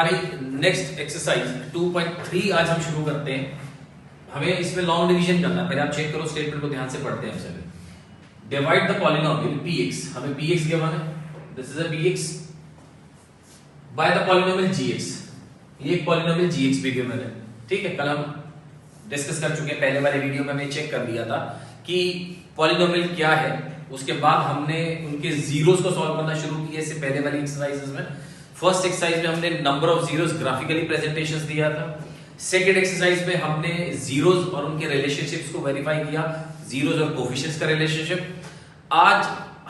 हमारी next exercise 2.3 आज हम शुरू करते हैं। हमें इसमें लॉन्ग डिवीजन करना है। पहले आप चेक करो स्टेटमेंट को, ध्यान से पढ़ते हैं हम सभी। डिवाइड द पॉलिनोमियल px, हमें px गिवन है, this is a px, by the polynomial gx, ये एक पॉलिनोमियल gx भी गिवन है। ठीक है, कल हम डिस्कस कर चुके हैं, पहले वाले वीडियो में हमने चेक कर लिया था कि पॉलिनोमियल क्या है। उसके बाद हमने उनके जीरोस को सॉल्व करना शुरू किया। इससे पहले वाली एक्सरसाइजेस में, फर्स्ट एक्सरसाइज में हमने number of zeros graphically presentations दिया था। सेकंड एक्सरसाइज में हमने जीरोस और उनके रिलेशनशिप्स को वेरीफाई किया, जीरोस और कोफिशिएंट्स का रिलेशनशिप। आज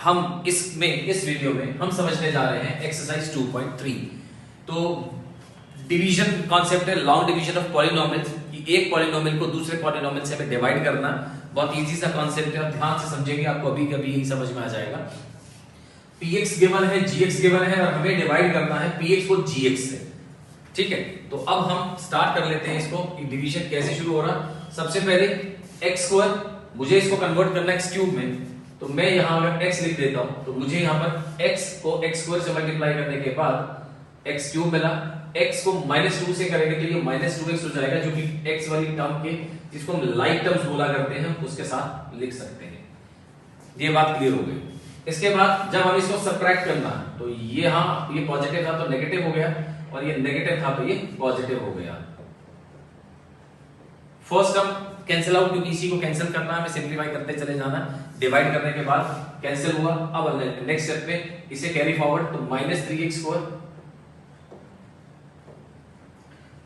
हम इस वीडियो में हम समझने जा रहे हैं एक्सरसाइज 2.3। तो डिवीजन कॉन्सेप्ट है, लॉन्ग डिवीजन ऑफ पॉलिनोमियल्स, कि एक पॉलिनोमियल को दूसरे पॉलिनोमियल से हमें डिवाइड करना। बहुत इजी सा कॉन्सेप्ट है, आप ध्यान से समझेंगे आपको अभी कभी ही समझ में आ जाएगा। px गिवन है, gx गिवन है और हमें डिवाइड करना है px को gx से। ठीक है, तो अब हम स्टार्ट कर लेते हैं इसको कि डिवीजन कैसे शुरू हो रहा। सबसे पहले x स्क्वायर, मुझे इसको कन्वर्ट करना x क्यूब में, तो मैं यहां अगर x लिख देता हूं तो मुझे यहां पर x को x स्क्वायर से मल्टीप्लाई करने के बाद x क्यूब मिला। x को -2 से करेंगे तो ये -2x हो जाएगा, जो कि x वाली टर्म के, जिसको हम लाइक टर्म्स बोला करते हैं, उसके साथ लिख सकते हैं। ये बात क्लियर हो गई। इसके बाद जब हम इसको सबट्रैक्ट करना है तो ये पॉजिटिव था तो नेगेटिव हो गया, और ये नेगेटिव था तो ये पॉजिटिव हो गया। फर्स्ट टर्म कैंसिल आउट, क्योंकि इसी को कैंसिल करना है, हमें सिंपलीफाई करते चले जाना। डिवाइड करने के बाद कैंसिल हुआ। अब नेक्स्ट स्टेप पे इसे कैरी फॉरवर्ड, तो -3x²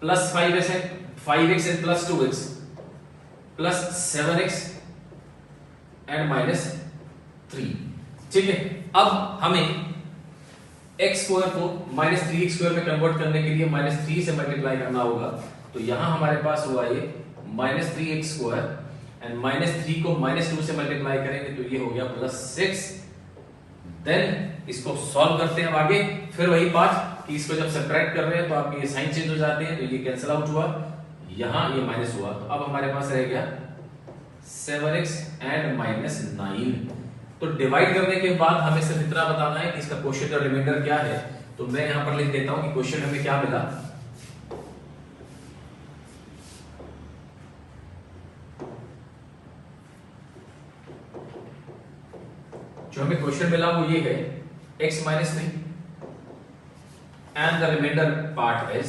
plus 5x and plus 2x plus 7x and -3। ठीक है, अब हमें x स्क्वायर को -3x² में कन्वर्ट करने के लिए -3 से मल्टीप्लाई करना होगा। तो यहां हमारे पास हुआ ये -3x² एंड -3 को -2 से मल्टीप्लाई करेंगे तो ये हो गया +6। देन इसको सॉल्व करते हैं अब आगे। फिर वही बात कि इसको जब सब्ट्रैक्ट कर रहे हैं तो आपके ये साइन चेंज हो जाते हैं, तो ये कैंसिल आउट हुआ, यहां ये माइनस हुआ, तो अब हमारे पास रह गया 7x एंड -9। तो डिवाइड करने के बाद हमें सिर्फ इतना बताना है कि इसका क्वोशिएंट और रिमाइंडर क्या है। तो मैं यहां पर लिख देता हूं कि क्वोशिएंट हमें क्या मिला, जो हमें क्वेश्चन मिला वो ये है x -3 and the remainder part is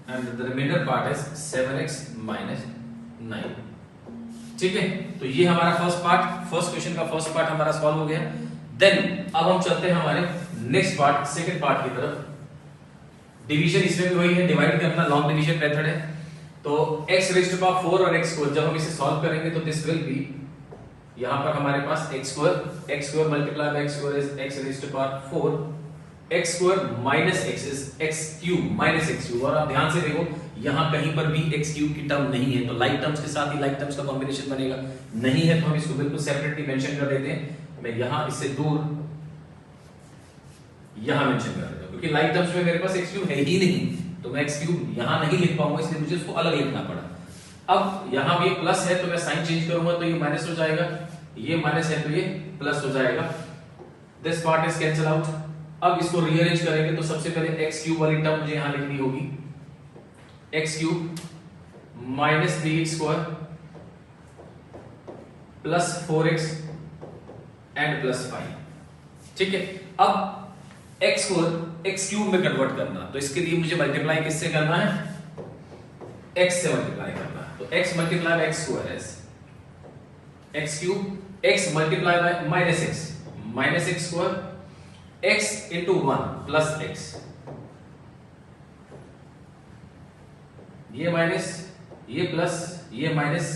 and the remainder part is 7x -9। ठीक है, तो ये हमारा फर्स्ट क्वेश्चन का फर्स्ट पार्ट हमारा सॉल्व हो गया। देन अब हम चलते हैं हमारे नेक्स्ट पार्ट, सेकंड पार्ट की तरफ। डिवीजन इसमें भी वही है, डिवाइड करना, लॉन्ग डिवीजन मेथड है। तो x⁴ और x² जब हम इसे सॉल्व करेंगे तो दिस विल बी, यहां पर हमारे पास x² multiply by x² is x⁴, x² minus x is x³ minus x³। और आप ध्यान से देखो यहां कहीं पर भी x³ की टर्म नहीं है, तो लाइक टर्म्स के साथ ही लाइक टर्म्स का कॉम्बिनेशन बनेगा। नहीं है तो हम इसको बिल्कुल सेपरेटली मेंशन कर देते हैं। मैं यहां इससे दूर यहां मेंशन कर देता हूं, क्योंकि लाइक टर्म्स में मेरे पास x³ है ही नहीं, तो मैं x³ यहां नहीं लिख पाऊंगा, इसलिए मुझे इसको अलग लिखना पड़ा। अब यहां भी प्लस है तो मैं साइन चेंज करूंगा तो ये माइनस हो जाएगा, ये माइनस है तो ये प्लस हो जाएगा। This part is cancel out. अब इसको रीअरेंज करेंगे तो सबसे पहले x³ वाली टर्म मुझे यहां लिखनी होगी, x³ -3x² plus 4x and plus 5। ठीक है, अब x को x³ में कन्वर्ट करना, तो इसके लिए मुझे मल्टीप्लाई किससे करना है, x से मल्टीप्लाई करना है। तो x मल्टीप्लाई बाय x² है x³ x multiply by -x² x into 1 plus x, ये माइनस ये प्लस ये माइनस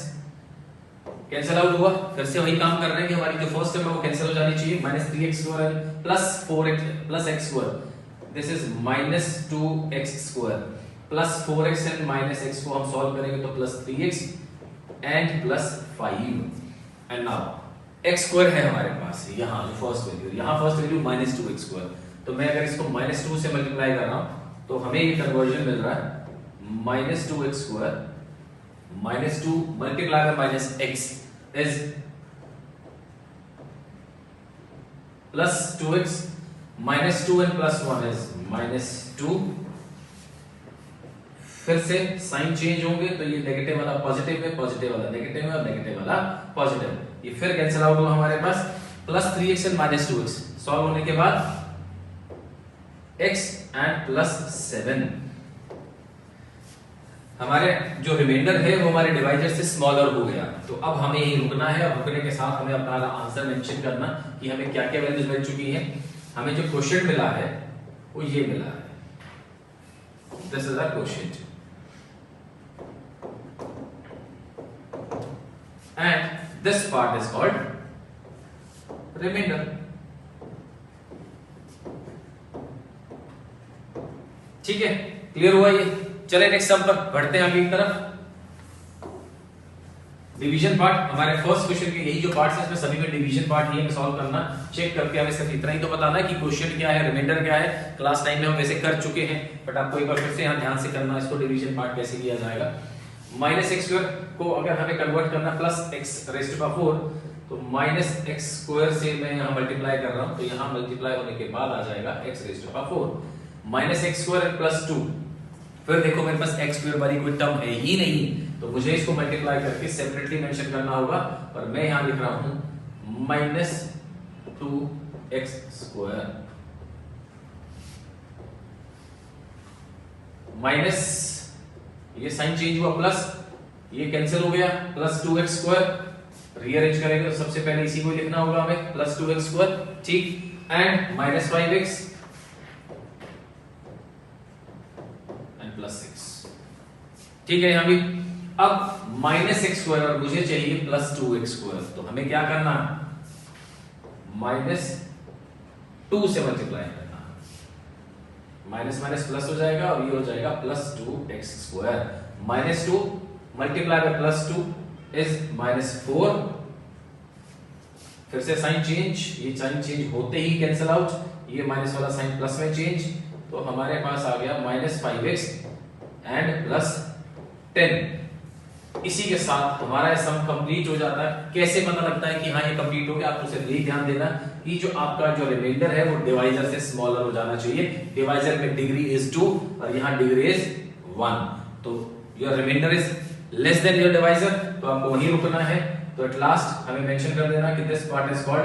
कैंसिल आउट हुआ। फिर से वही काम कर रहे हैं कि हमारी जो फर्स्ट टर्म है वो कैंसिल हो जानी चाहिए। -3x² plus 4x plus x², this is -2x² plus 4x and -x को हम सॉल्व करेंगे तो +3x and +5। And now x² है हमारे पास, यहां जो फर्स्ट वैल्यू, यहां फर्स्ट वैल्यू -2x², तो मैं अगर इसको -2 से मल्टीप्लाई कर रहा हूं तो हमें ये कन्वर्जन मिल रहा है -2x² -2 multiply by -x is plus 2x minus 2 and plus 1 is minus 2। फिर से साइन चेंज होंगे तो ये नेगेटिव वाला पॉजिटिव है, पॉजिटिव वाला नेगेटिव है और नेगेटिव वाला पॉजिटिव। ये फिर कैंसिल आउट हुआ हमारे पास plus 3x and minus 2x। Solve होने के बाद x एंड प्लस 7। हमारे जो रिमाइंडर है वो हमारे डिवाइजर से स्मॉलर हो गया। तो अब हमें यही रुकना है और रुकने के साथ हमें अपना आंसर मेंशन करना कि हमें क्या क्या वैल्यूज मिल चुकी हैं। हमें जो क्वोशिएंट मिला है वो ये मिला है, this is our quotient and this part is called remainder. ठीक है, क्लियर हुआ ये? चले नेक्स्ट सम पर बढ़ते हैं आगे की तरफ। डिवीजन पार्ट हमारे फर्स्ट क्वेश्चन के यही जो पार्ट्स है इसमें सभी में डिवीजन पार्ट ही है सॉल्व करना। चेक करके हमें सिर्फ इतना ही तो बताना है कि क्वेश्चन क्या है, रिमाइंडर क्या है। क्लास 9 में हम वैसे कर चुके हैं बट आपको एक बार फिर से यहां ध्यान से करना है इसको, डिवीजन पार्ट कैसे किया जाएगा। माइनस एक्स स्क्वायर को अगर हमें कन्वर्ट करना plus x raise to power 4 तो माइनस एक्स स्क्वायर से मैं यहां मल्टीप्लाई कर रहा हूं तो यहां मल्टीप्लाई होने के बाद आ जाएगा x raise to power 4 minus x square plus 2। फिर देखो मेरे पास एक्स स्क्वायर वाली कोई टर्म है ही नहीं तो मुझे इसको मल्टीप्लाई करके सेपरेटली मेंशन करना होगा और मैं यहां लिख रहा हूं माइनस 2x स्क्वायर माइनस ये साइन चेंज हुआ प्लस ये कैंसिल हो गया प्लस 2x स्क्वायर रीअरेंज करेंगे तो सबसे पहले इसी को लिखना होगा हमें प्लस 2x स्क्वायर। ठीक, एंड माइनस 5x प्लस 6। ठीक है, यहां भी अब माइनस एक्स स्क्वायर और मुझे चाहिए प्लस 2x स्क्वायर तो हमें क्या करना, माइनस 2 से मल्टीप्लाई करना, माइनस माइनस प्लस हो जाएगा और ये हो जाएगा plus 2x square. Minus 2 multiply by plus 2 is minus 4। फिर से साइन चेंज, ये साइन चेंज होते ही कैंसिल आउट, ये माइनस वाला साइन प्लस में चेंज तो हमारे पास आ गया माइनस 5x एंड प्लस 10। इसी के साथ हमारा सम कंप्लीट हो जाता है। कैसे पता लगता है कि हाँ ये कंप्लीट हो गया, आपको सिर्फ यही ध्यान देना कि जो आपका जो रिमाइंडर है वो डिवाइजर से स्मॉलर हो जाना चाहिए। डिवाइजर में डिग्री इज 2 और यहाँ डिग्री इज 1 तो your remainder is less than your divisor तो आपको वहीं रुकना है। तो एट लास्ट हमें मेंशन कर देना कि this part is called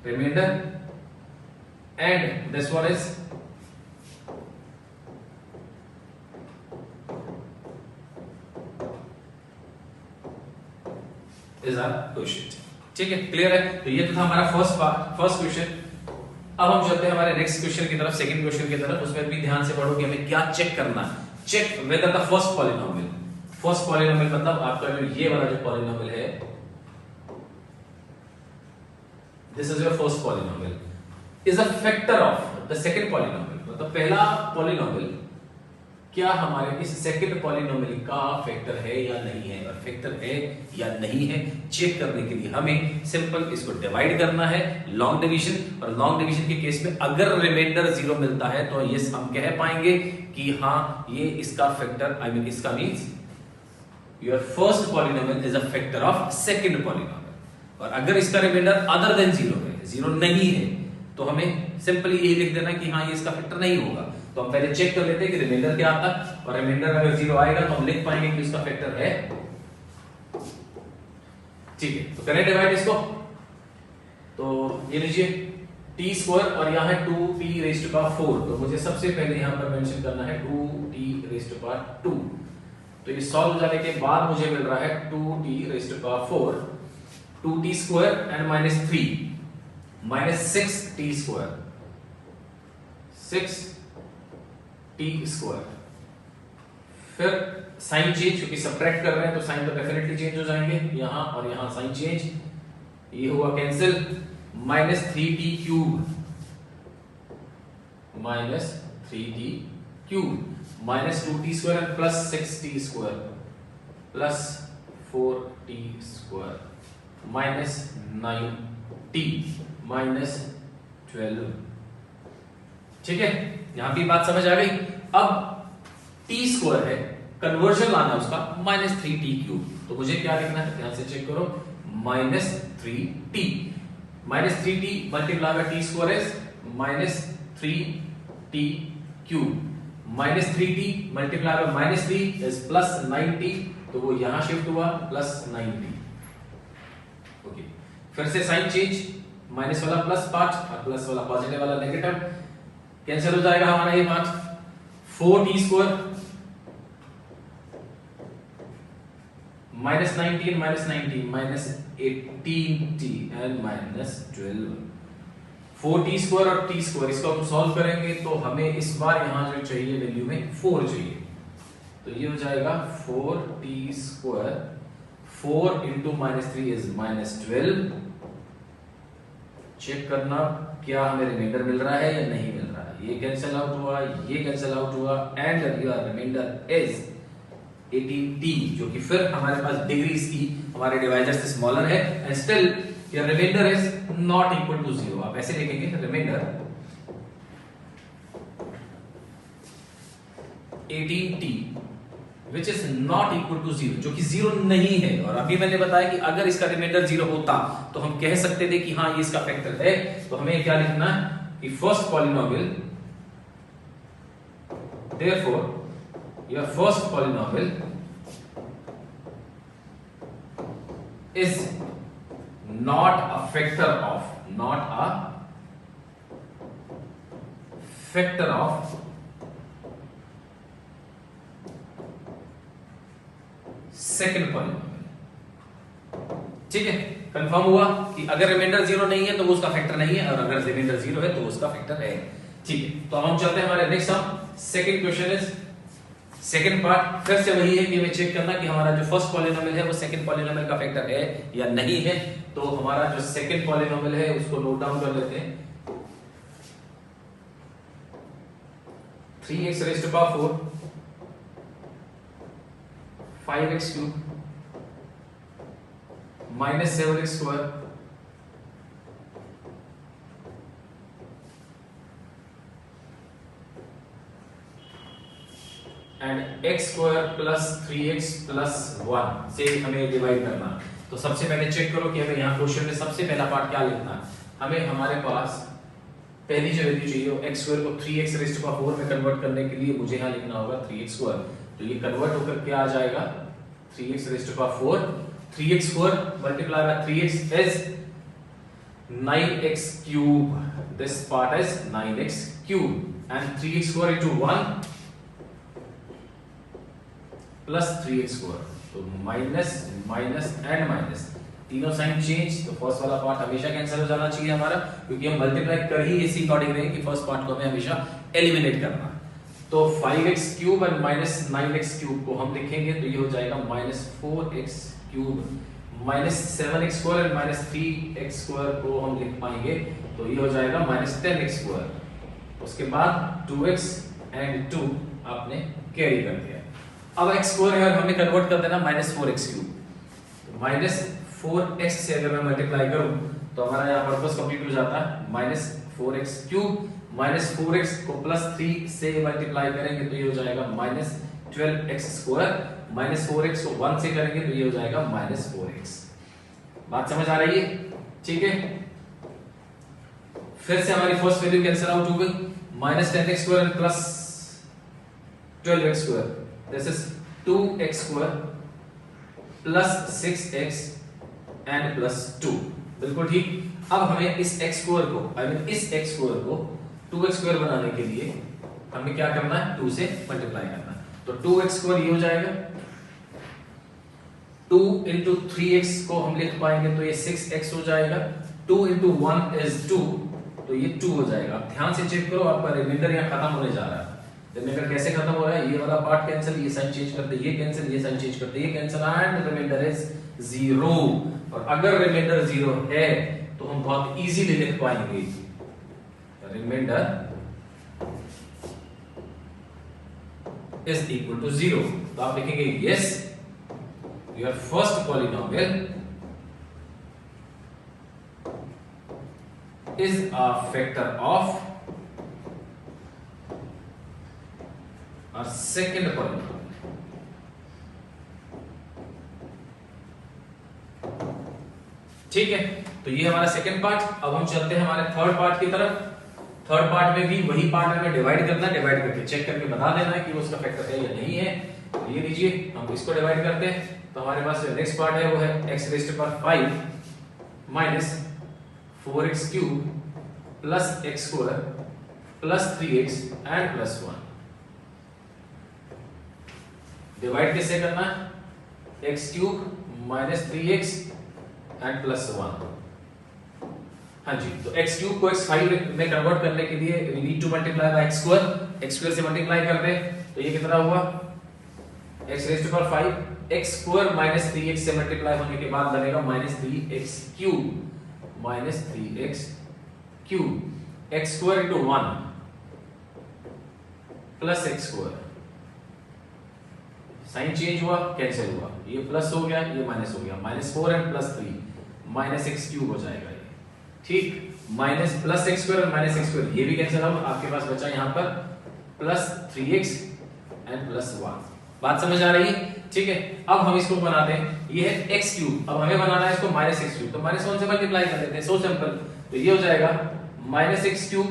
reminder and this one is our question. ठीक है, क्लियर है? तो ये तो था हमारा फर्स्ट क्वेश्चन। अब हम चलते हैं हमारे नेक्स्ट क्वेश्चन की तरफ, सेकंड क्वेश्चन की तरफ। उसमें भी ध्यान से पढ़ो कि हमें क्या चेक करना है। Check whether the first polynomial, first polynomial मतलब आपका जो ये वाला जो पॉलिनोमियल है, this is your first polynomial is a factor of the second polynomial. मतलब पहला पॉलिनोमियल क्या हमारे इस सेकंड पॉलिनोमियल का फैक्टर है या नहीं है, और फैक्टर है या नहीं है चेक करने के लिए हमें सिंपल इसको डिवाइड करना है, लॉन्ग डिवीजन। और लॉन्ग डिवीजन के केस में अगर रिमाइंडर 0 मिलता है तो ये हम कह पाएंगे कि हाँ ये इसका फैक्टर, आई मीन इसका means your first polynomial is a factor of second polynomial. और अगर इसका रिमाइंडर अदर देन 0 है, 0 नहीं है, तो हमें सिंपली यही लिख देना कि हाँ ये इसका फैक्टर नहीं होगा। तो हम पहले चेक कर लेते हैं कि रिमाइंडर क्या आता है, और रिमाइंडर अगर 0 आएगा तो हम लिख पाएंगे कि इसका फैक्टर है। ठीक है, तो करें डिवाइड इसको। तो ये लीजिए t स्क्वायर और यहाँ है 2t रेज़ टू पावर 4। तो मुझे सबसे पहले यहाँ पर मेंशन करना है 2t रेज़ टू पावर 2। तो ये सॉल्व हो जाने के बाद मुझे मिल रहा है 2t raise to power 4, 2t square and minus 3 minus 6t square, 6t square. फिर साइन चेंज, क्योंकि सब्ट्रैक्ट कर रहे हैं तो साइन तो डेफिनेटली चेंज हो जाएंगे, यहां और यहां साइन चेंज, ये हुआ cancel, minus 3t cube, minus 3t cube, minus 2t square plus 6t square plus 4t square minus 9t minus 12। ठीक है, यहां भी बात समझ आ गई। अब t स्क्वायर है, कन्वर्जन लाना है उसका, माइनस 3t क्यूब। तो मुझे क्या लिखना है, ध्यान से चेक करो, minus 3t। Minus 3t multiply by T square is minus 3t cube. Minus 3t multiply by minus 3 is plus 9t, तो वो यहां शिफ्ट हुआ प्लस 9t। ओके, फिर से साइन चेंज, माइनस वाला प्लस पार्ट और प्लस वाला पॉजिटिव वाला नेगेटिव, कैंसिल हो जाएगा हमारा ये part. 4t square minus 19 minus 19 minus 18t and minus 12। 4t square और t स्क्वायर इसको हम सॉल्व करेंगे तो हमें इस बार यहां जो चाहिए वैल्यू में 4 चाहिए, तो ये हो जाएगा 4t square 4 into minus 3 is minus 12। Check करना क्या हमें रिमाइंडर मिल रहा है या नहीं मिल रहा है। ये कैंसिल आउट हुआ, ये कैंसिल आउट हुआ and your remainder is 18t, जो कि फिर हमारे पास डिग्री इसकी हमारे डिवाइजर से स्मॉलर है and still your remainder is not equal to 0। आप ऐसे लिखेंगे remainder 18t which is not equal to 0, जो कि 0 नहीं है। और अभी मैंने बताया कि अगर इसका रिमाइंडर 0 होता तो हम कह सकते थे कि हाँ ये इसका फैक्टर है। तो हमें क्या लिखना है कि first polynomial, therefore your first polynomial is not a factor of second polynomial. ठीक है, कंफर्म हुआ कि अगर रिमाइंडर 0 नहीं है तो वो उसका फैक्टर नहीं है, और अगर रिमाइंडर 0 है तो वो उसका फैक्टर है। ठीक है, तो हम चलते हैं हमारे next sum. Second question is second part, फिर से वही है कि हमें चेक करना कि हमारा जो फर्स्ट पॉलिनोमियल है वो सेकंड पॉलिनोमियल का फैक्टर है या नहीं है। तो हमारा जो सेकंड पॉलिनोमियल है उसको नोट डाउन कर लेते हैं। 3x raised to power 4 5x cube minus 7x square and x square plus 3x plus 1 से हमें डिवाइड करना। तो सबसे पहले चेक करो कि हमें यहाँ क्वेश्चन में सबसे पहला पार्ट क्या लिखना है। हमें हमारे पास पहली जो वैल्यू चाहिए वो x स्क्वायर को 3x रेज़्ड टू पावर 4 में कन्वर्ट करने के लिए मुझे यहाँ लिखना होगा 3x स्क्वायर। तो ये कन्वर्ट होकर क्या आ जाएगा 3x raised to power 4, 3x square multiply by 3x is 9x cube, this part is 9x cube and 3x square into 1 plus 3x square, तो माइनस माइनस एंड माइनस, तीनों sign change. तो first वाला part हमेशा cancel हो जाना चाहिए हमारा, क्योंकि हम मल्टीप्लाई कर ही इसी अकॉर्डिंग रहे कि फर्स्ट पार्ट को हमें हमेशा एलिमिनेट करना। तो 5x cube and minus 9x cube को हम लिखेंगे तो ये हो जाएगा minus 4x cube minus 7x square and minus 3x square को हम लिख पाएंगे तो ये हो जाएगा माइनस 10x स्क्वायर। उसके बाद 2x एंड 2 आपने कैरी कर दिया। अब x स्क्वायर है हमें कन्वर्ट कर देना minus 4x cube, minus 4x से अगर मैं मल्टीप्लाई करूं तो हमारा यहाँ पर्पस कंप्लीट हो जाता है। Minus 4x cube minus 4x को प्लस 3 से मल्टीप्लाई करेंगे तो ये हो जाएगा minus 12x square, minus 4x को 1 से करेंगे तो ये हो जाएगा माइनस 4x। बात समझ आ रही है? ठीक है, फिर से हमारी फर्स्ट वैल्यू कैंसिल आउट हो गई, minus 10x square plus 12x square, this is 2x square plus 6x and plus 2। बिल्कुल ठीक। अब हमें इस x स्क्वायर को इस x स्क्वायर को 2x स्क्वायर बनाने के लिए हमें क्या करना है 2 से मल्टीप्लाई करना है। तो 2x स्क्वायर ये हो जाएगा, 2 into 3x को हम लिख पाएंगे तो ये 6x हो जाएगा, 2 into 1 is 2 तो ये 2 हो जाएगा। अब ध्यान से चेक करो आपका रिमाइंडर यहाँ खत्म होने जा रहा है। रिमाइंडर कैसे खत्म हो रहा है, ये वाला पार्ट कैंसिल, ये साइन चेंज करते, ये कैंसिल, ये साइन चेंज करते, ये कैंसिल एंड रिमाइंडर इज 0। और अगर रिमाइंडर 0 है तो हम बहुत इजीली लिख पाएंगे रिमाइंडर इज इक्वल टू 0। तो आप लिखेंगे yes your first polynomial is a factor of a second polynomial। ठीक है, तो ये हमारा सेकंड पार्ट। अब हम चलते हैं हमारे थर्ड पार्ट की तरफ। थर्ड पार्ट में भी वही पार्ट हमें डिवाइड करना है, डिवाइड करके चेक करके बता देना है कि वो उसका फैक्टर है या नहीं है। तो ये लीजिए हम इसको डिवाइड करते हैं, तो हमारे पास जो नेक्स्ट पार्ट है वो है x raise to power 5 minus 4x cube plus x square plus 3x and plus 1। Divide कैसे करना है? x cube minus 3x and plus 1। हाँ जी, तो x क्यूब को x5 में कन्वर्ट करने के लिए we need to multiply by x square से मल्टीप्लाई करते हैं, तो ये कितना हुआ x raise to power 5 x square minus 3x से मल्टीप्लाई होने के बाद बनेगा minus 3x cube minus 3x cube x square into 1 plus x square. Sign change हुआ, कैंसिल हुआ, ये प्लस हो गया, ये माइनस हो गया, minus 4 and plus 3 minus x cube हो जाएगा ये, ठीक। माइनस प्लस x स्क्वायर और माइनस x स्क्वायर ये भी कैंसिल आउट, आपके पास बचा यहाँ पर प्लस 3x एंड प्लस 1। बात समझ आ रही है? ठीक है। अब हम इसको बनाते हैं, ये है x क्यूब, अब हमें बनाना है इसको माइनस x क्यूब, तो माइनस 1 से मल्टीप्लाई कर देते हैं, सो सिंपल। तो ये हो जाएगा minus x cube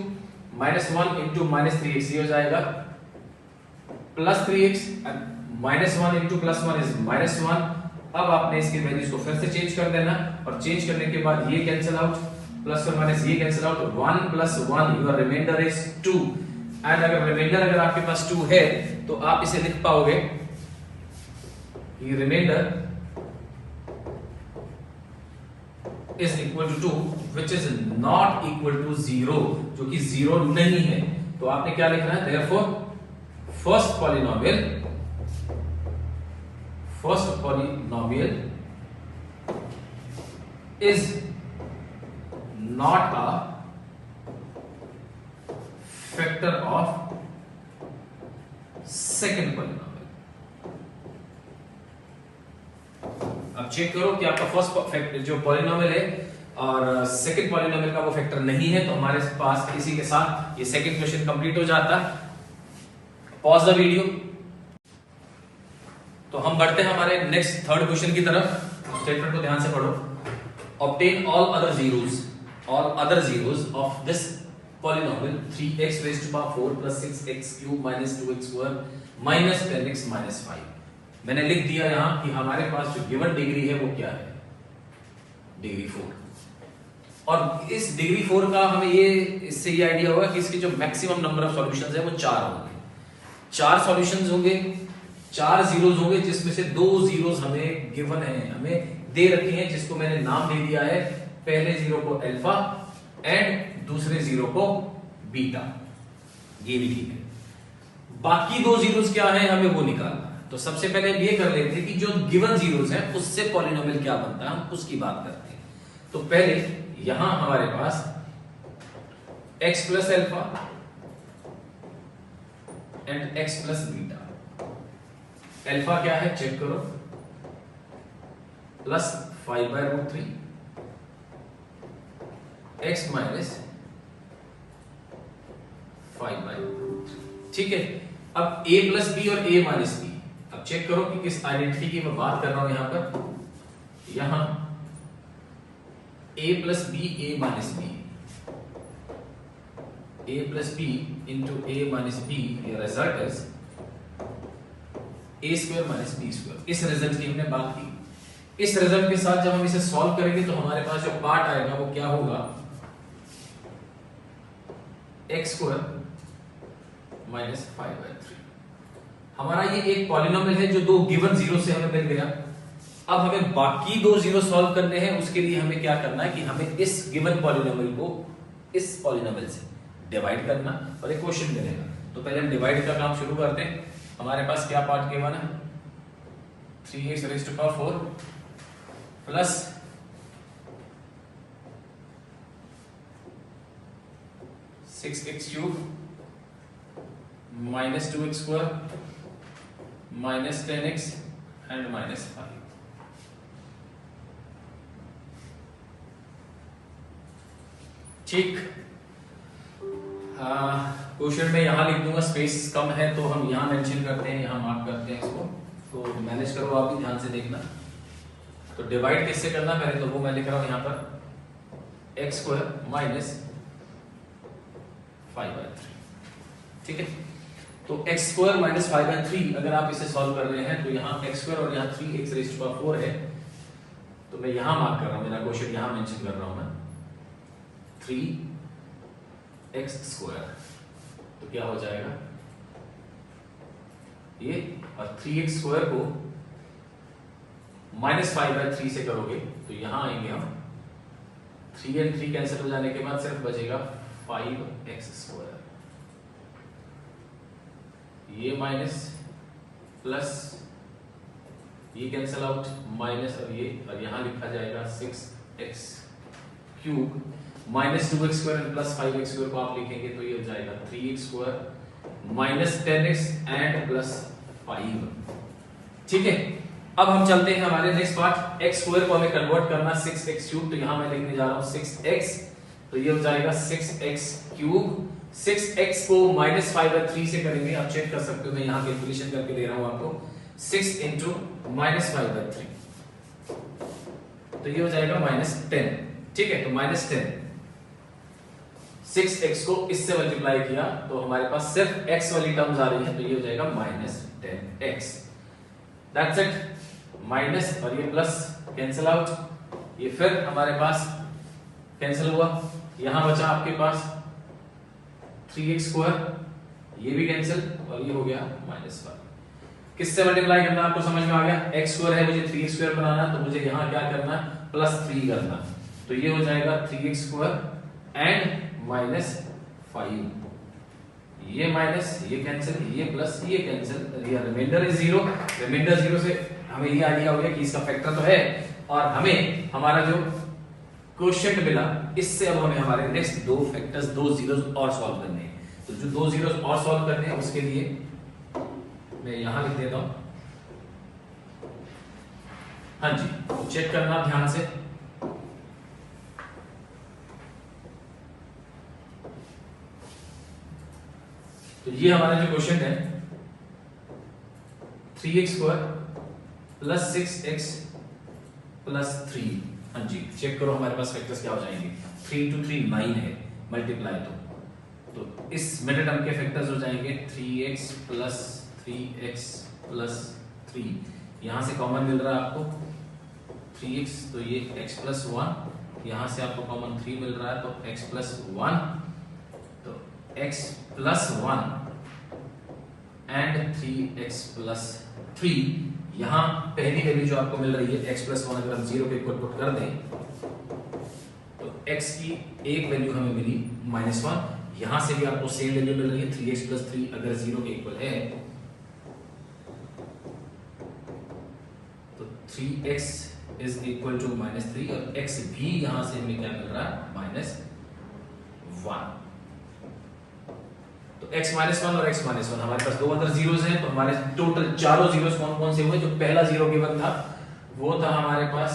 minus 1 into minus 3x, ये हो जाएगा plus 3x, minus 1 into plus 1 is minus 1। अब आपने इसकी वैल्यूज को फिर से चेंज कर देना, और चेंज करने के बाद ये कैंसिल आउट, प्लस और माइनस ये cancel out, 1 plus 1 your remainder is 2। And अगर रिमाइंडर अगर आपके पास 2 है तो आप इसे लिख पाओगे ये remainder is equal to 2 which is not equal to 0, जो कि 0 नहीं है। तो आपने क्या लिखना है? Therefore first polynomial is not a factor of second polynomial। अब चेक करो कि आपका फर्स्ट जो पॉलिनोमियल है और सेकंड पॉलिनोमियल का वो फैक्टर नहीं है, तो हमारे पास इसी के साथ ये सेकंड क्वेश्चन कंप्लीट हो जाता है। Pause the video. तो हम बढ़ते हैं हमारे नेक्स्ट थर्ड क्वेश्चन की तरफ। स्टेटमेंट को ध्यान से पढ़ो। Obtain all other zeros of this polynomial 3x raised to power 4 plus 6x cube minus 2x square minus 10x minus 5। मैंने लिख दिया यहां कि हमारे पास जो गिवन डिग्री है वो क्या है? डिग्री 4। और इस डिग्री 4 का हमें ये इससे ये आइडिया होगा कि इसकी जो मैक्सिमम नंबर ऑफ सॉल्यूशंस है वो 4 होंगे। 4 सॉल्यूशंस होंगे, 4 जीरोस होंगे, जिसमें से 2 जीरोस हमें गिवन है, हमें दे रखे हैं, जिसको मैंने नाम दे दिया है, पहले जीरो को अल्फा एंड दूसरे जीरो को बीटा। ये भी ठीक है। बाकी 2 जीरोस क्या है हमें वो निकालना है। तो सबसे पहले हम ये कर लेते हैं कि जो गिवन जीरोस हैं उससे पॉलिनोमियल क्या बनता है, हम उसकी बात करते हैं। तो पहले यहां हमारे पास x plus alpha and x plus beta. Alpha क्या है चेक करो, प्लस 5/√3 x माइनस 5/√3। ठीक है। अब a प्लस बी और a माइनस बी, अब चेक करो कि किस आइडेंटिटी की मैं बात कर रहा हूं यहां पर। यहां a plus B a minus B, a plus B into a minus B, ये result is a square minus b square. इस रिजल्ट की हमने बात की। इस रिजल्ट के साथ जब हम इसे सॉल्व करेंगे तो हमारे पास जो पार्ट आएगा वो क्या होगा? x square minus 5/3। हमारा ये एक पॉलिनोमियल है जो 2 गिवन जीरो से हमें मिल गया। अब हमें बाकी 2 जीरो सॉल्व करने हैं। उसके लिए हमें क्या करना है कि हमें इस गिवन पॉलिनोमियल को इस पॉलिनोमियल से डिवाइड करना और एक क्वेश्चन मिलेगा। तो पहले हम डिवाइड का काम शुरू करते हैं। हमारे पास क्या पार्ट गिवन है? 3x raise to power 4 plus 6x cube minus 2x square minus 10x and minus 5। ठीक। क्वेश्चन में यहां लिख दूंगा, स्पेस कम है तो हम यहां मेंशन करते हैं, यहां मार्क करते हैं इसको। तो मैनेज करो, आप भी ध्यान से देखना। तो डिवाइड किससे करना पहले, तो वो मैं लिख रहा हूं यहां पर एक्स स्क्वायर माइनस 5/3। ठीक है, तो एक्स स्क्वायर माइनस 5/3 अगर आप इसे सॉल्व कर रहे हैं तो यहाँ एक्स स्क्वायर और यहाँ 3x⁴ है, तो मैं यहां मार्क कर रहा हूं, मेरा क्वेश्चन यहां मेंशन कर रहा हूं मैं 3x²। तो क्या हो जाएगा ये, और 3x² को -5/3 से करोगे तो यहां आएंगे हम, 3 और 3 कैंसिल हो जाने के बाद सिर्फ बचेगा 5x²। ये माइनस प्लस ये कैंसिल आउट, माइनस और ये, और यहां लिखा जाएगा 6x³ minus 2x² plus 5x² को आप लिखेंगे तो ये हो जाएगा 3x² minus 10x and plus 5। ठीक है, अब हम चलते हैं हमारे नेक्स्ट पार्ट, x² को हमें कन्वर्ट करना 6x³, तो यहां मैं लिखने जा रहा हूं 6x, तो ये हो जाएगा 6x³। 6x को -5/3 से करेंगे, आप चेक कर सकते हो, मैं यहां कैलकुलेशन करके दे रहा हूं आपको, 6 × -5/3, तो ये हो जाएगा -10। ठीक है, तो -10, 6x को इससे मल्टीप्लाई किया तो हमारे पास सिर्फ x वाली टर्म्स आ रही है, तो ये हो जाएगा -10x। दैट्स इट, माइनस और ये प्लस कैंसिल आउट, ये फिर हमारे पास कैंसिल हुआ, यहां बचा आपके पास 3x², ये भी कैंसिल, और ये हो गया -1। किससे मल्टीप्लाई करना आपको समझ में आ गया, x² है, मुझे 3x² बनाना, तो मुझे यहां क्या करना, +3 करना, तो ये हो जाएगा 3x² एंड -5, ये माइनस, ये कैंसिल, ये प्लस, ये कैंसिल, ये रिमाइंडर इज 0। रिमाइंडर 0 से हमें ये आइडिया हो गया कि इसका फैक्टर तो है, और हमें हमारा जो क्वोशिएंट मिला, इससे अब हमें हमारे नेक्स्ट दो फैक्टर्स, 2 जीरोस और सॉल्व करने हैं। तो जो 2 जीरोस और सॉल्व करने हैं उसके लिए मैं यहां लिख देता हूं, हाँ जी, तो चेक करना ध्यान से। तो ये हमारा जो क्वेश्चन है 3x² + 6x + 3, हाँ जी, चेक करो हमारे पास फैक्टर्स क्या हो जाएंगे, 3 × 3 9 है, मल्टीप्लाई तो इस मिडिल टर्म के फैक्टर्स हो जाएंगे 3x + 3x + 3, यहां से कॉमन मिल रहा है आपको 3x, तो ये x + 1, यहां से आपको कॉमन 3 मिल रहा है, तो x + 1, तो x + 1 एंड 3x + 3, यहां पहली वैल्यू जो आपको मिल रही है x + 1, अगर हम 0 के इक्वल पुट कर दें तो x की एक वैल्यू हमें मिली -1, यहां से भी आपको सेम वैल्यू मिल रही है 3x + 3 अगर 0 के इक्वल है, तो 3x = -3, और x भी यहां से हमें क्या मिल रहा है -1। तो x -1 और x -1 हमारे पास दो अदर जीरोस हैं, तो हमारे टोटल चारों जीरोस कौन कौन से हुए, जो पहला जीरो गिवन था वो था हमारे पास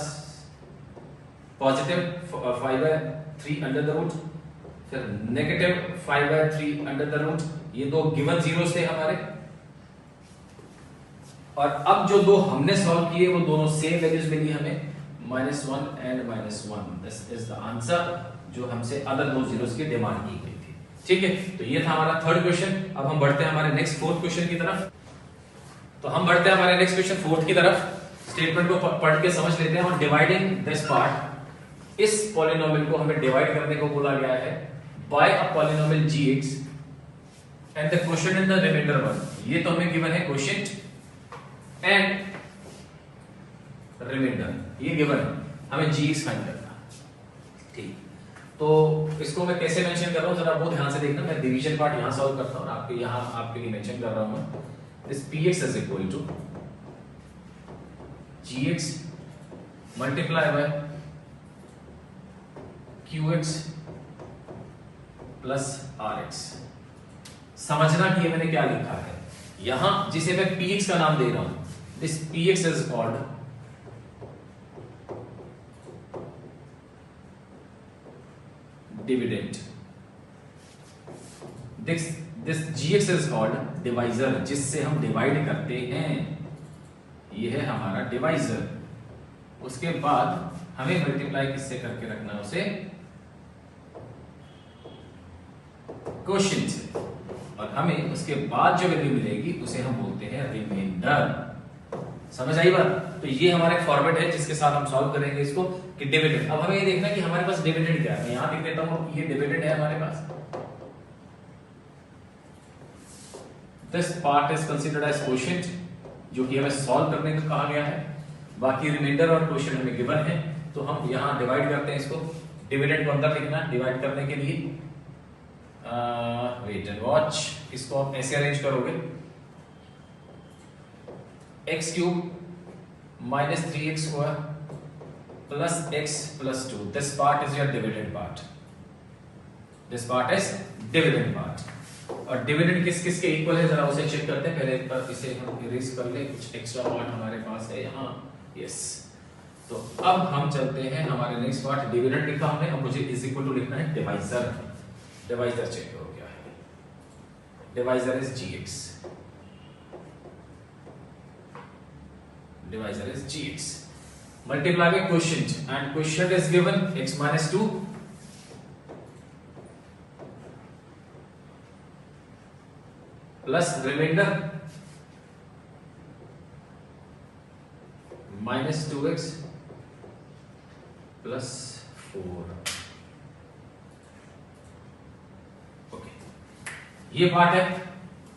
पॉजिटिव 5/3 अंडर द रूट, फिर नेगेटिव 5/3 अंडर द रूट, ये दो गिवन जीरोस थे हमारे, और अब जो दो हमने सॉल्व किए वो दोनों सेम वैल्यूज मिली हमें, -1 and -1। This is the answer जो हमसे अदर दो जीरोस की डिमांड की गई थी। ठीक है, तो ये था हमारा थर्ड क्वेश्चन। अब हम बढ़ते हैं हमारे नेक्स्ट फोर्थ क्वेश्चन की तरफ। तो हम बढ़ते हैं हमारे नेक्स्ट क्वेश्चन फोर्थ की तरफ। स्टेटमेंट को पढ़ के समझ लेते हैं, और डिवाइडिंग दिस पार्ट, इस पॉलिनोमियल को हमें डिवाइड करने को बोला गया है by a polynomial gx and the quotient in the remainder 1। ये तो हमें गिवन है क्वोशिएंट एंड रिमाइंडर, ये गिवन है, हमें gx फाइंड करना। ठीक, तो इसको मैं कैसे मेंशन कर रहा हूं जरा बहुत ध्यान से देखना। मैं डिवीजन पार्ट यहां सॉल्व करता हूं और आपके यहां आपके लिए मेंशन कर रहा हूं मैं, this px is equal to gx multiply by qx plus rx। समझना कि ये मैंने क्या लिखा है यहां, जिसे मैं px का नाम दे रहा हूं, this px is called dividend, this gx is called divisor, जिससे हम डिवाइड करते हैं, ये है हमारा डिवाइजर। उसके बाद हमें मल्टीप्लाई किससे करके रखना है, उसे क्वोशिएंट से, और हमें उसके बाद जो वैल्यू मिलेगी उसे हम बोलते हैं रिमाइंडर। समझ आई बात? तो ये हमारा एक फॉर्मेट है जिसके साथ हम सॉल्व करेंगे इसको कि डिविडेंड। अब हमें ये देखना कि हमारे पास डिविडेंड क्या है। मैं यहां लिख देता हूं, ये डिविडेंड है हमारे पास। This part is considered as quotient, जो कि हमें सॉल्व करने को कहा गया है। बाकी रिमाइंडर और क्वोशिएंट हमें गिवन है, तो हम यहां डिवाइड करते हैं इसको। डिविडेंड को अंदर लिखना डिवाइड करने के लिए। वेट एंड वॉच, इसको आप ऐसे अरेंज करोगे, x cube minus 3x square plus x plus 2। This part is your dividend part. This part is dividend part. और डिविडेंड किस किस के इक्वल है जरा उसे चेक करते हैं। पहले एक बार इसे हम इरेज कर ले, कुछ एक्स्ट्रा पार्ट हमारे पास है यहाँ। यस, तो अब हम चलते हैं हमारे नेक्स्ट पार्ट। डिविडेंड लिखा हमने, अब मुझे इज इक्वल टू लिखना है डिवाइजर। डिवाइजर चेक करो क्या है। Divisor is gx। Divisor is gx. Multiply by quotient, and quotient is given x minus 2 plus remainder minus 2x plus 4. Okay. ये पार्ट है।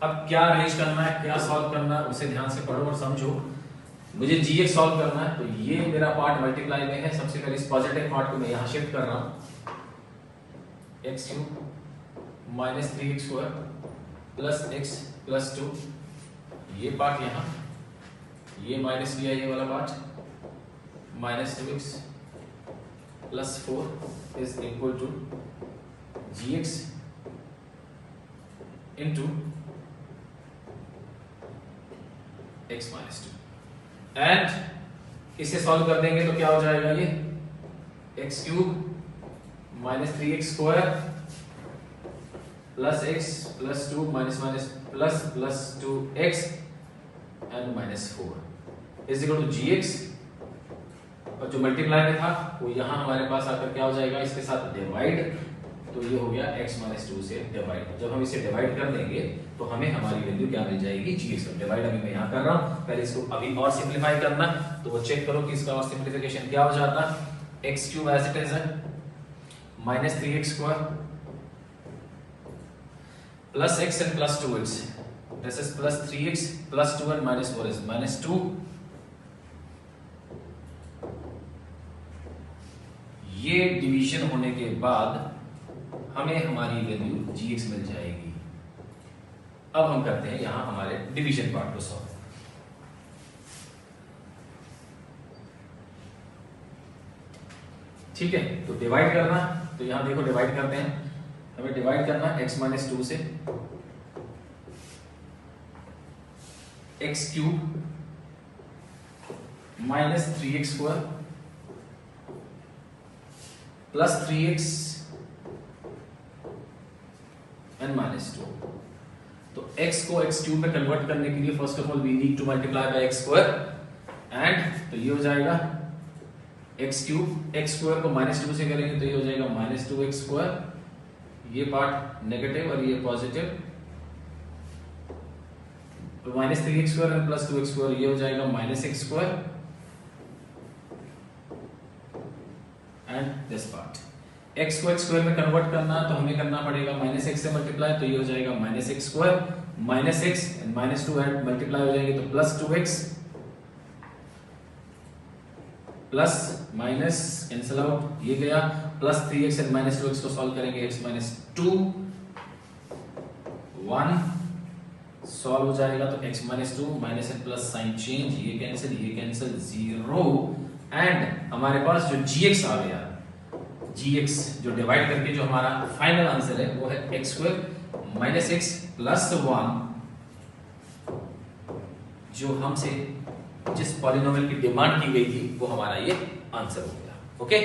अब क्या अरेंज करना है, क्या सॉल्व करना है, उसे ध्यान से पढ़ो और समझो। मुझे gx सॉल्व करना है, तो ये मेरा पार्ट मल्टीप्लाई में है। सबसे पहले इस पॉजिटिव पार्ट को मैं यहां शिफ्ट कर रहा हूं, x cube minus 3x square plus x plus 2। ये पार्ट यहां, ये माइनस लिया, ये वाला part minus 2x plus 4 is equal to gx into x minus 2। And इसे सॉल्व कर देंगे तो क्या हो जाएगा, ये x cube minus 3x square plus x plus 2 minus minus plus plus 2x and minus 4 is equal to gx। और जो मल्टीप्लाई में था वो यहां हमारे पास आकर क्या हो जाएगा, इसके साथ डिवाइड। तो ये हो गया x माइनस 2 से डिवाइड। जब हम इसे डिवाइड कर देंगे तो हमें हमारी वैल्यू क्या मिल जाएगी, gx। डिवाइड अभी मैं यहां कर रहा हूं, पहले इसको अभी और सिंपलीफाई करना, तो वो चेक करो कि इसका और सिंपलीफिकेशन क्या हो जाता। x cube as it is है minus 3x square plus x and plus 2x। This is plus 3x plus 2 and minus 4 is minus 2। ये डिवीजन होने के बाद हमें हमारी वैल्यू gx मिल जाएगी। अब हम करते हैं यहां हमारे डिवीजन पार्ट को सॉल्व। ठीक है, तो डिवाइड करना, तो यहां देखो डिवाइड करते हैं। हमें डिवाइड करना x माइनस 2 से, x cube minus 3x square plus 3x and minus 2। तो x को x क्यूब में कन्वर्ट करने के लिए first of all we need to multiply by x square. And तो ये हो जाएगा x क्यूब, x स्क्वायर को माइनस 2 से करेंगे तो ये हो जाएगा माइनस 2x स्क्वायर। ये पार्ट नेगेटिव और ये पॉजिटिव, तो minus 3x square and plus 2x square, ये हो जाएगा minus x square. And this part x को x स्क्वायर में कन्वर्ट करना तो हमें करना पड़ेगा माइनस x से मल्टीप्लाई, तो ये हो जाएगा minus x square minus x and minus 2 and multiply हो जाएंगे तो plus 2x plus minus cancel out, ये गया plus 3x and minus 2x को सॉल्व करेंगे, x माइनस 2 1 सॉल्व हो जाएगा तो x minus 2 minus and plus sign change, ये कैंसिल 0 एंड हमारे पास जो gx आ गया, gx जो डिवाइड करके जो हमारा फाइनल आंसर है वो है x square minus x plus 1, जो हमसे जिस पॉलिनोमियल की डिमांड की गई थी वो हमारा ये आंसर हो गया। ओके।